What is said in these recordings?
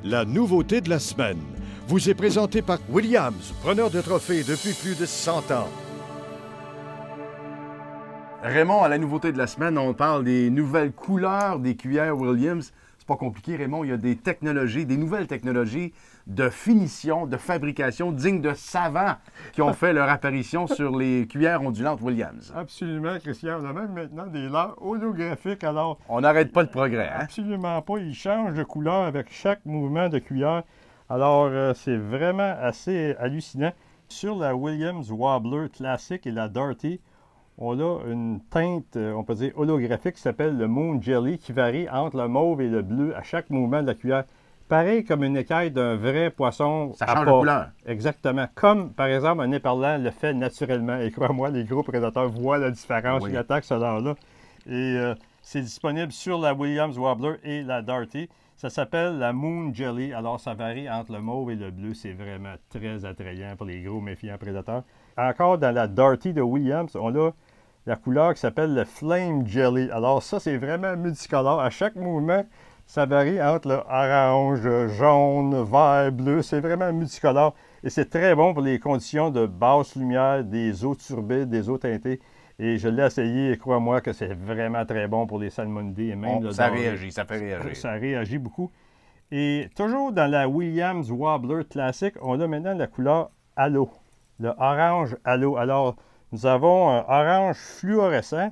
La nouveauté de la semaine vous est présentée par Williams, preneur de trophées depuis plus de 100 ans. Raymond, à la nouveauté de la semaine, on parle des nouvelles couleurs des cuillères Williams. C'est pas compliqué, Raymond. Il y a des technologies, des nouvelles technologies de finition, de fabrication dignes de savants qui ont fait leur apparition sur les cuillères ondulantes Williams. Absolument, Christian. On a même maintenant des leurres holographiques. Alors, On n'arrête pas le progrès, hein? absolument pas. Ils changent de couleur avec chaque mouvement de cuillère. Alors, c'est vraiment assez hallucinant. Sur la Williams Wobbler classique et la Darty, on a une teinte, on peut dire, holographique qui s'appelle le Moon Jelly, qui varie entre le mauve et le bleu à chaque mouvement de la cuillère. Pareil comme une écaille d'un vrai poisson. Ça change de couleur. Exactement. Comme, par exemple, un éperlan le fait naturellement. Et crois-moi, les gros prédateurs voient la différence. Oui. Ils attaquent ce leurre-là. Et c'est disponible sur la Williams Wobbler et la Darty. Ça s'appelle la Moon Jelly. Alors, ça varie entre le mauve et le bleu. C'est vraiment très attrayant pour les gros méfiants prédateurs. Encore dans la Darty de Williams, on a la couleur qui s'appelle le Flame Jelly. Alors, ça, c'est vraiment multicolore. À chaque mouvement, ça varie entre le orange, jaune, vert, bleu. C'est vraiment multicolore. Et c'est très bon pour les conditions de basse lumière, des eaux turbides, des eaux teintées. Et je l'ai essayé et crois-moi que c'est vraiment très bon pour les salmonidés et même le Ça doré. réagit, ça fait réagir. Ça réagit beaucoup. Et toujours dans la Williams Wobbler classique, on a maintenant la couleur halo, le orange halo. Alors, nous avons un orange fluorescent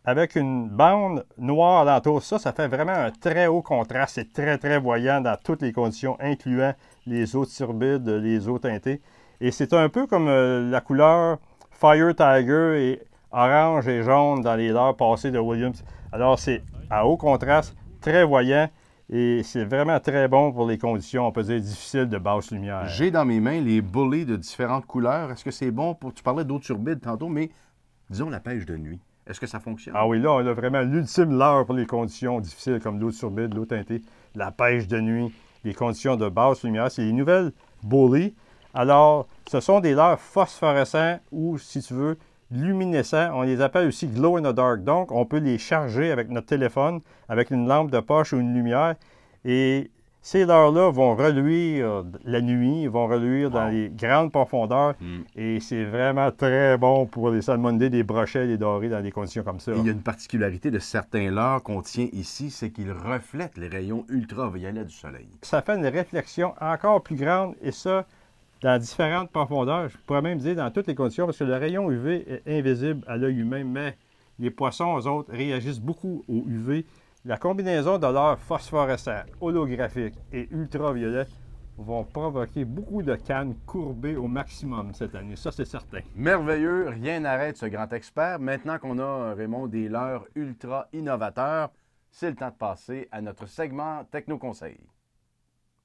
avec une bande noire alentour. Ça fait vraiment un très haut contraste. C'est très, très voyant dans toutes les conditions, incluant les eaux turbides, les eaux teintées. Et c'est un peu comme la couleur Fire Tiger et orange et jaune dans les leurres passés de Williams. Alors, c'est à haut contraste, très voyant. Et c'est vraiment très bon pour les conditions, on peut dire, difficiles de basse lumière. J'ai dans mes mains les bullets de différentes couleurs. Est-ce que c'est bon pour... Tu parlais d'eau turbide tantôt, mais disons la pêche de nuit. Est-ce que ça fonctionne? Ah oui, là, on a vraiment l'ultime leurre pour les conditions difficiles comme l'eau turbide, l'eau teintée, la pêche de nuit, les conditions de basse lumière. C'est les nouvelles bullies. Alors, ce sont des leurres phosphorescents ou, si tu veux, luminescents. On les appelle aussi glow in the dark. Donc, on peut les charger avec notre téléphone, avec une lampe de poche ou une lumière. Et ces leurres-là vont reluire la nuit, vont reluire dans les grandes profondeurs. Et c'est vraiment très bon pour les salmonidés, des brochets, des dorés dans des conditions comme ça. Et il y a une particularité de certains leurres qu'on tient ici, c'est qu'ils reflètent les rayons ultraviolets du soleil. Ça fait une réflexion encore plus grande et ça, dans différentes profondeurs, je pourrais même dire dans toutes les conditions, parce que le rayon UV est invisible à l'œil humain, mais les poissons, eux autres, réagissent beaucoup au UV. La combinaison de leurres phosphorescents, holographiques et ultraviolets vont provoquer beaucoup de cannes courbées au maximum cette année. Ça, c'est certain. Merveilleux, rien n'arrête ce grand expert. Maintenant qu'on a, Raymond, des leurres ultra innovateurs, c'est le temps de passer à notre segment Techno Conseil.